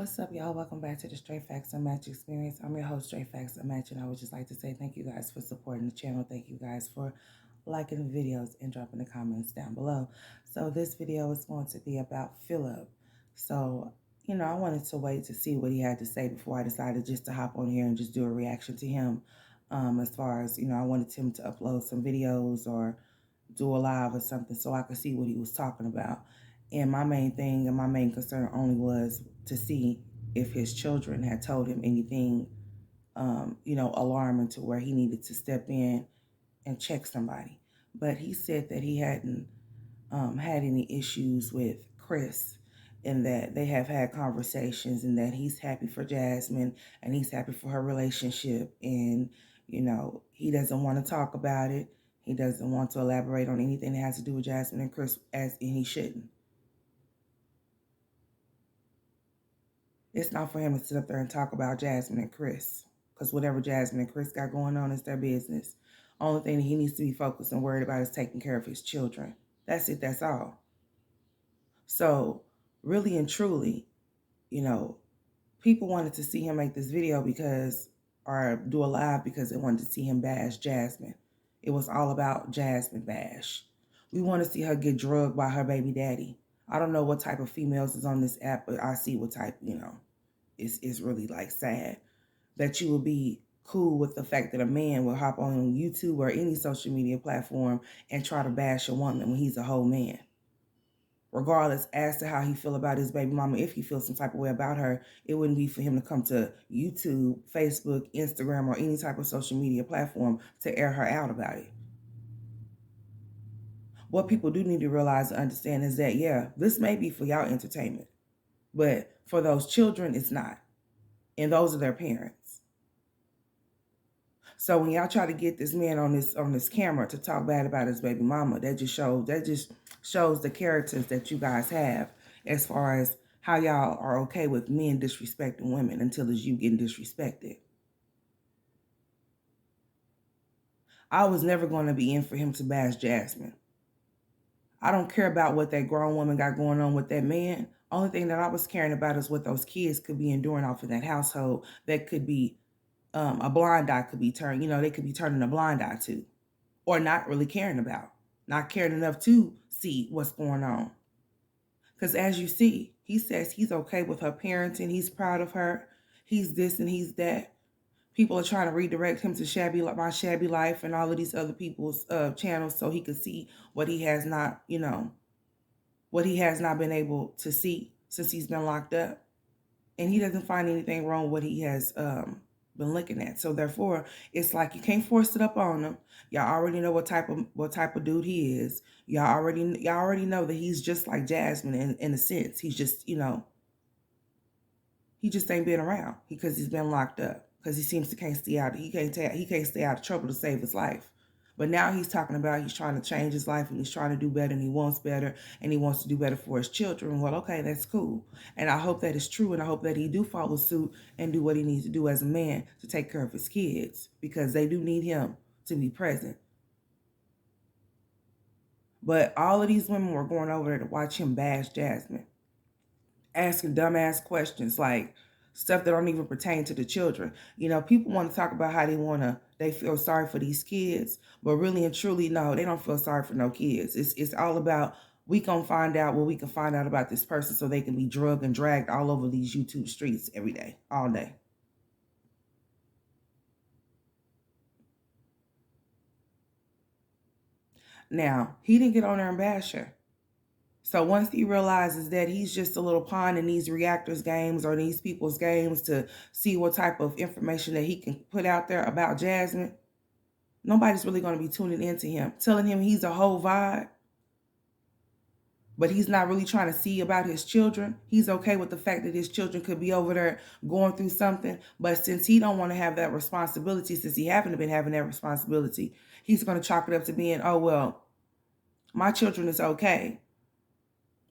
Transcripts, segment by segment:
What's up, y'all? Welcome back to the Straight Facts Unmatched Experience. I'm your host, Straight Facts Unmatched, and I would just like to say thank you guys for supporting the channel. Thank you guys for liking the videos and dropping the comments down below. So this video is going to be about Phillip. So, I wanted to wait to see what he had to say before I decided just to hop on here and just do a reaction to him. As far as, I wanted him to upload some videos or do a live or something so I could see what he was talking about. And my main thing and my main concern only was to see if his children had told him anything, alarming to where he needed to step in and check somebody. But he said that he hadn't had any issues with Chris and that they have had conversations and that he's happy for Jasmine and he's happy for her relationship. And, he doesn't want to talk about it. He doesn't want to elaborate on anything that has to do with Jasmine and Chris, and he shouldn't. It's not for him to sit up there and talk about Jasmine and Chris, because whatever Jasmine and Chris got going on is their business. Only thing that he needs to be focused and worried about is taking care of his children. That's it, that's all. So, really and truly, people wanted to see him make this video or do a live because they wanted to see him bash Jasmine. It was all about Jasmine bash. We want to see her get drugged by her baby daddy. I don't know what type of females is on this app, but I see what type, it's really like sad that you would be cool with the fact that a man will hop on YouTube or any social media platform and try to bash a woman when he's a whole man. Regardless as to how he feel about his baby mama, if he feels some type of way about her, it wouldn't be for him to come to YouTube, Facebook, Instagram, or any type of social media platform to air her out about it. What people do need to realize and understand is that, yeah, this may be for y'all entertainment, but for those children, it's not. And those are their parents. So when y'all try to get this man on this camera to talk bad about his baby mama, that just shows the characters that you guys have as far as how y'all are okay with men disrespecting women until it's you getting disrespected. I was never going to be in for him to bash Jasmine. I don't care about what that grown woman got going on with that man. Only thing that I was caring about is what those kids could be enduring off in that household that could be a blind eye could be turned, they could be turning a blind eye to, or not really caring about, not caring enough to see what's going on. Because as you see, he says he's okay with her parenting. He's proud of her. He's this and he's that. People are trying to redirect him to My Shabby Life and all of these other people's channels so he could see what he has not, what he has not been able to see since he's been locked up. And he doesn't find anything wrong with what he has been looking at. So therefore, it's like you can't force it up on him. Y'all already know what type of dude he is. Y'all already know that he's just like Jasmine in a sense. He's just, he just ain't been around because he's been locked up. Because he seems to can't stay out. He can't stay out of trouble to save his life. But now he's talking about he's trying to change his life and he's trying to do better and he wants better and he wants to do better for his children. Well, okay, that's cool. And I hope that is true and I hope that he do follow suit and do what he needs to do as a man to take care of his kids because they do need him to be present. But all of these women were going over there to watch him bash Jasmine, asking dumbass questions like stuff that don't even pertain to the children. People want to talk about how they feel sorry for these kids, but really and truly, no, they don't feel sorry for no kids. It's all about, we gonna find out what we can find out about this person so they can be drugged and dragged all over these YouTube streets every day, all day. Now, he didn't get on there and bash her. So once he realizes that he's just a little pawn in these reactors games or these people's games to see what type of information that he can put out there about Jasmine, nobody's really going to be tuning into him, telling him he's a whole vibe, but he's not really trying to see about his children. He's okay with the fact that his children could be over there going through something, but since he don't want to have that responsibility, since he haven't been having that responsibility, he's going to chalk it up to being, oh, well, my children is okay.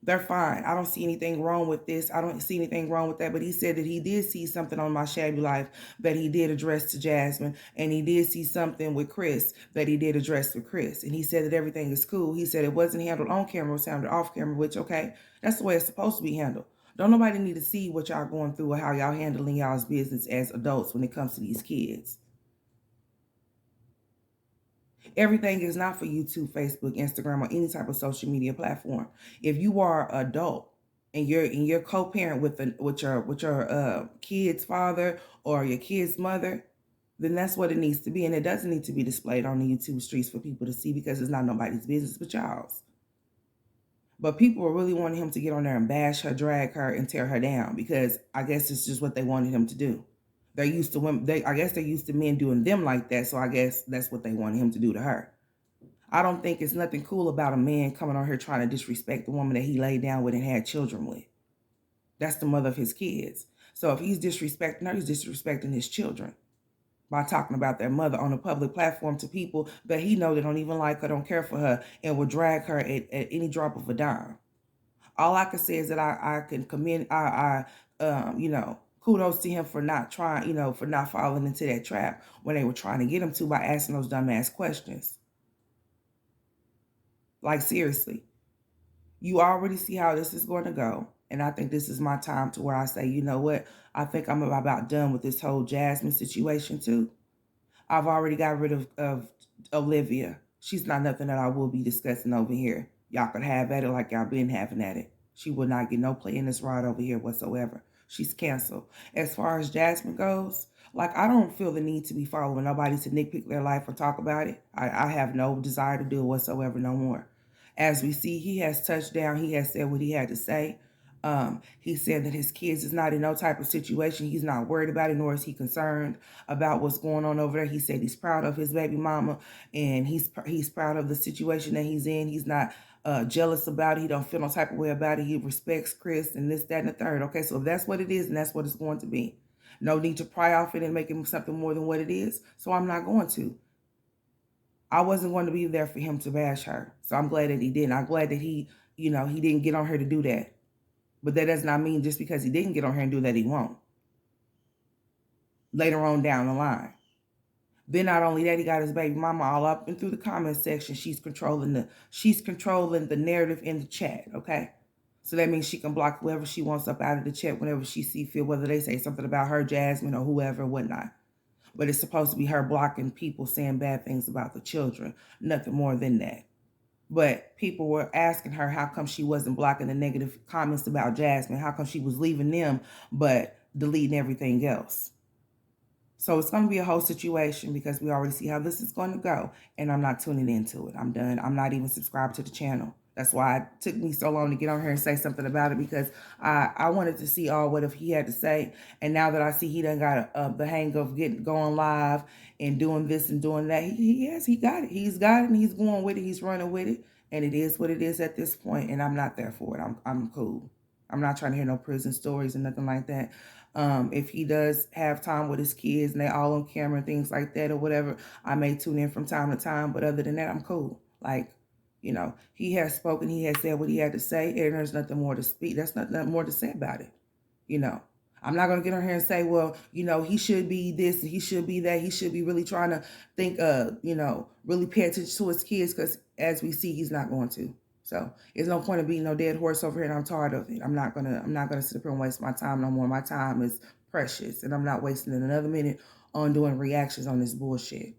They're fine. I don't see anything wrong with this. I don't see anything wrong with that. But he said that he did see something on My Shabby Life that he did address to Jasmine. And he did see something with Chris that he did address with Chris. And he said that everything is cool. He said it wasn't handled on camera, it was handled off camera, which, okay, that's the way it's supposed to be handled. Don't nobody need to see what y'all going through or how y'all handling y'all's business as adults when it comes to these kids. Everything is not for YouTube, Facebook, Instagram, or any type of social media platform. If you are an adult and you're co-parent with your kid's father or your kid's mother, then that's what it needs to be. And it doesn't need to be displayed on the YouTube streets for people to see because it's not nobody's business but y'all's. But people were really wanting him to get on there and bash her, drag her, and tear her down because I guess it's just what they wanted him to do. They're used to women. I guess they're used to men doing them like that. So I guess that's what they wanted him to do to her. I don't think it's nothing cool about a man coming on here trying to disrespect the woman that he laid down with and had children with. That's the mother of his kids. So if he's disrespecting her, he's disrespecting his children by talking about their mother on a public platform to people that he know that don't even like her, don't care for her, and will drag her at any drop of a dime. All I can say is that I can commend, kudos to him for not trying, for not falling into that trap when they were trying to get him to by asking those dumbass questions. Like, seriously, you already see how this is going to go. And I think this is my time to where I say, you know what? I think I'm about done with this whole Jasmine situation too. I've already got rid of Olivia. She's not nothing that I will be discussing over here. Y'all could have at it like y'all been having at it. She will not get no play in this ride over here whatsoever. She's canceled. As far as Jasmine goes, like, I don't feel the need to be following nobody to nitpick their life or talk about it. I have no desire to do it whatsoever no more. As we see, he has touched down. He has said what he had to say. He said that his kids is not in no type of situation. He's not worried about it, nor is he concerned about what's going on over there. He said he's proud of his baby mama, and he's proud of the situation that he's in. He's not jealous about it. He don't feel no type of way about it. He respects Chris and this, that, and the third. Okay, so if that's what it is, and that's what it's going to be. No need to pry off it and make it something more than what it is. So I'm not going to. I wasn't going to be there for him to bash her. So I'm glad that he didn't. I'm glad that he didn't get on her to do that. But that does not mean just because he didn't get on her and do that, he won't. Later on down the line. Then not only that, he got his baby mama all up and through the comment section. She's controlling the narrative in the chat, okay? So that means she can block whoever she wants up out of the chat whenever she see fit, whether they say something about her, Jasmine, or whoever, whatnot. But it's supposed to be her blocking people saying bad things about the children. Nothing more than that. But people were asking her how come she wasn't blocking the negative comments about Jasmine. How come she was leaving them but deleting everything else. So it's going to be a whole situation because we already see how this is going to go. And I'm not tuning into it. I'm done. I'm not even subscribed to the channel. That's why it took me so long to get on here and say something about it, because I wanted to see all what if he had to say. And now that I see he done got the hang of going live and doing this and doing that, he got it. He's got it and he's going with it. He's running with it. And it is what it is at this point. And I'm not there for it. I'm cool. I'm not trying to hear no prison stories and nothing like that. If he does have time with his kids and they all on camera and things like that or whatever, I may tune in from time to time. But other than that, I'm cool. Like, he has spoken, he has said what he had to say, and there's nothing more to speak. There's nothing more to say about it. I'm not going to get on here and say, well, he should be this, he should be that, he should be really trying to think, really pay attention to his kids, because as we see, he's not going to. So there's no point of being no dead horse over here, and I'm tired of it. I'm not gonna sit up here and waste my time no more. My time is precious, and I'm not wasting another minute on doing reactions on this bullshit.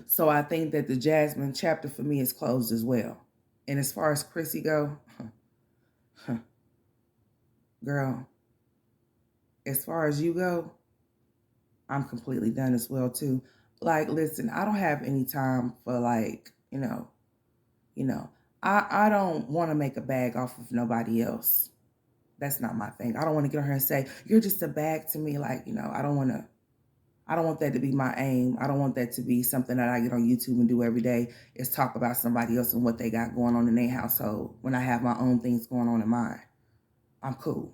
So I think that the Jasmine chapter for me is closed as well. And as far as Chrissy go, girl, as far as you go, I'm completely done as well too. Like, listen, I don't have any time for I don't want to make a bag off of nobody else. That's not my thing. I don't want to get on here and say, you're just a bag to me. Like, I don't want that to be my aim. I don't want that to be something that I get on YouTube and do every day, is talk about somebody else and what they got going on in their household when I have my own things going on in mine. I'm cool.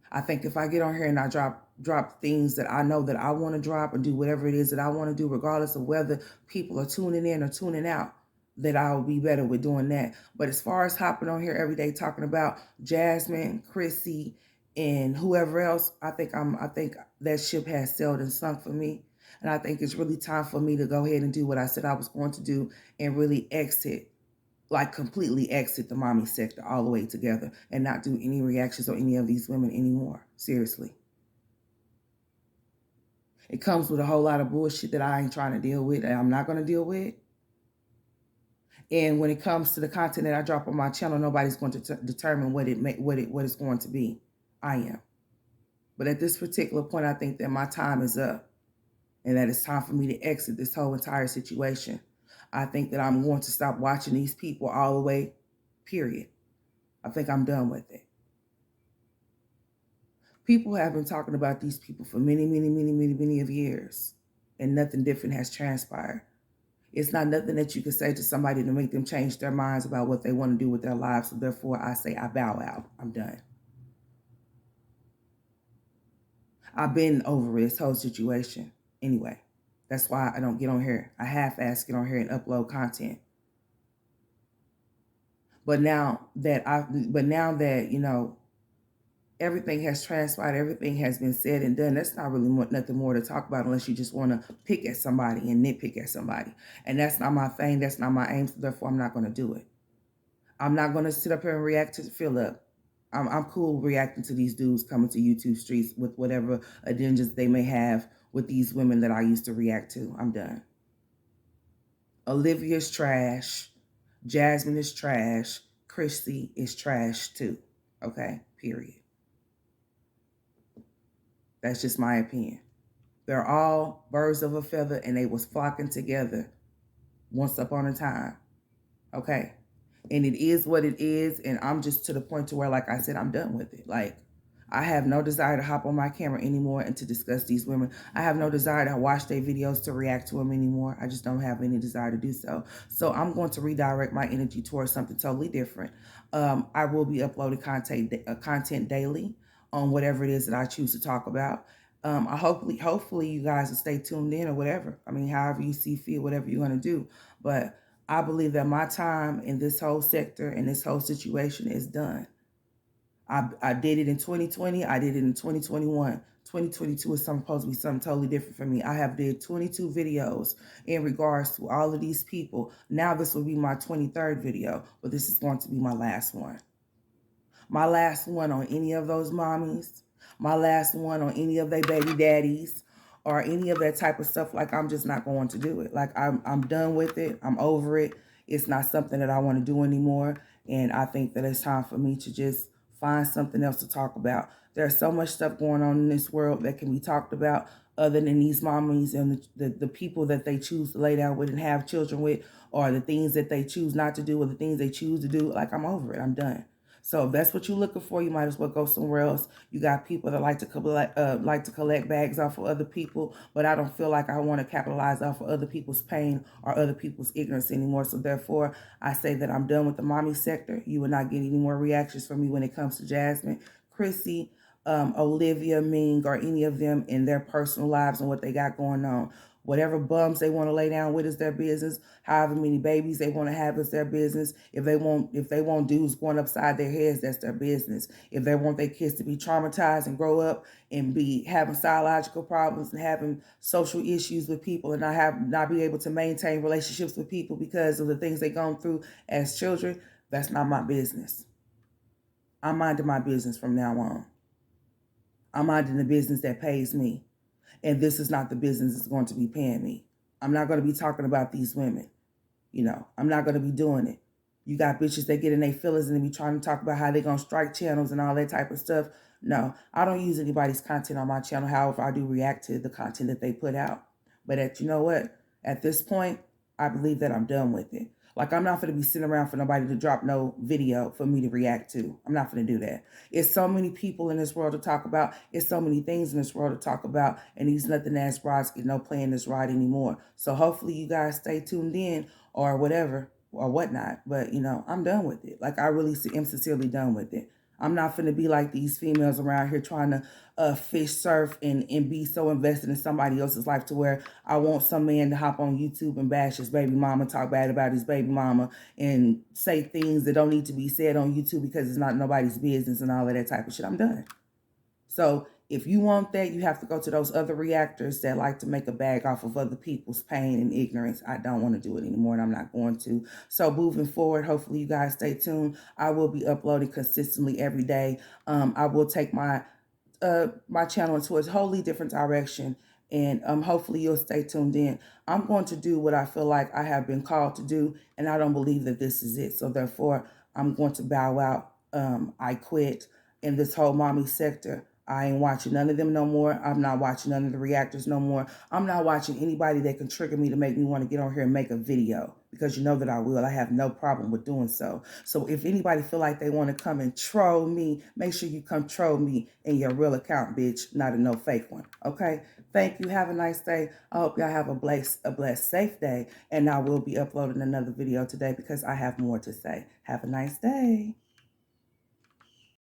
I think if I get on here and I drop things that I know that I want to drop, or do whatever it is that I want to do, regardless of whether people are tuning in or tuning out, that I'll be better with doing that. But as far as hopping on here every day talking about Jasmine, Chrissy, and whoever else, I think that ship has sailed and sunk for me. And I think it's really time for me to go ahead and do what I said I was going to do and really exit, like completely exit the mommy sector all the way together and not do any reactions on any of these women anymore. Seriously. It comes with a whole lot of bullshit that I ain't trying to deal with and I'm not going to deal with. And when it comes to the content that I drop on my channel, nobody's going to determine what it's going to be. I am. But at this particular point, I think that my time is up and that it's time for me to exit this whole entire situation. I think that I'm going to stop watching these people all the way, period. I think I'm done with it. People have been talking about these people for many of years, and nothing different has transpired. It's not nothing that you can say to somebody to make them change their minds about what they want to do with their lives. So therefore, I say I bow out. I'm done. I've been over this whole situation anyway. That's why I don't get on here. I half-ass get on here and upload content. But now that you know, everything has transpired, everything has been said and done, that's not really nothing more to talk about unless you just want to pick at somebody and nitpick at somebody. And that's not my thing. That's not my aim. So therefore, I'm not going to do it. I'm not going to sit up here and react to Phillip. I'm cool reacting to these dudes coming to YouTube streets with whatever agendas they may have with these women that I used to react to. I'm done. Olivia's trash. Jasmine is trash. Chrissy is trash too. Okay, period. That's just my opinion. They're all birds of a feather and they was flocking together once upon a time. Okay. And it is what it is. And I'm just to the point to where, like I said, I'm done with it. Like, I have no desire to hop on my camera anymore and to discuss these women. I have no desire to watch their videos to react to them anymore. I just don't have any desire to do so. So I'm going to redirect my energy towards something totally different. I will be uploading content daily on whatever it is that I choose to talk about. Hopefully you guys will stay tuned in or whatever. I mean, however you see fit, whatever you're going to do. But I believe that my time in this whole sector and this whole situation is done. I did it in 2020. I did it in 2021. 2022 is supposed to be something totally different for me. I have did 22 videos in regards to all of these people. Now this will be my 23rd video, but this is going to be my last one. My last one on any of those mommies. My last one on any of their baby daddies or any of that type of stuff. Like, I'm just not going to do it. Like, I'm done with it. I'm over it. It's not something that I want to do anymore. And I think that it's time for me to just find something else to talk about. There's so much stuff going on in this world that can be talked about other than these mommies and the people that they choose to lay down with and have children with, or the things that they choose not to do, or the things they choose to do. Like, I'm over it. I'm done. So if that's what you're looking for, you might as well go somewhere else. You got people that like to collect bags off of other people, but I don't feel like I want to capitalize off of other people's pain or other people's ignorance anymore. So therefore, I say that I'm done with the mommy sector. You will not get any more reactions from me when it comes to Jasmine, Chrissy, Olivia, Ming, or any of them in their personal lives and what they got going on. Whatever bums they want to lay down with is their business. However many babies they want to have is their business. If they want dudes going upside their heads, that's their business. If they want their kids to be traumatized and grow up and be having psychological problems and having social issues with people and not be able to maintain relationships with people because of the things they've gone through as children, that's not my business. I'm minding my business from now on. I'm minding the business that pays me. And this is not the business that's going to be paying me. I'm not going to be talking about these women. You know, I'm not going to be doing it. You got bitches that get in their feelings and they be trying to talk about how they're going to strike channels and all that type of stuff. No, I don't use anybody's content on my channel. However, I do react to the content that they put out. But you know what? At this point, I believe that I'm done with it. Like, I'm not going to be sitting around for nobody to drop no video for me to react to. I'm not going to do that. It's so many people in this world to talk about. It's so many things in this world to talk about. And these nothing ass broads get no play in this ride anymore. So hopefully you guys stay tuned in or whatever or whatnot. But, you know, I'm done with it. Like, I really am sincerely done with it. I'm not finna be like these females around here trying to fish surf and be so invested in somebody else's life to where I want some man to hop on YouTube and bash his baby mama, talk bad about his baby mama, and say things that don't need to be said on YouTube because it's not nobody's business and all of that type of shit. I'm done. So If you want that, you have to go to those other reactors that like to make a bag off of other people's pain and ignorance. I don't want to do it anymore, and I'm not going to. So moving forward, hopefully you guys stay tuned. I will be uploading consistently every day. I will take my channel into a wholly different direction, and hopefully you'll stay tuned in. I'm going to do what I feel like I have been called to do, and I don't believe that this is it. So therefore, I'm going to bow out. I quit in this whole mommy sector. I ain't watching none of them no more. I'm not watching none of the reactors no more. I'm not watching anybody that can trigger me to make me want to get on here and make a video, because you know that I will. I have no problem with doing so. So if anybody feel like they want to come and troll me, make sure you come troll me in your real account, bitch, not a no fake one. Okay? Thank you. Have a nice day. I hope y'all have a blessed, safe day. And I will be uploading another video today because I have more to say. Have a nice day.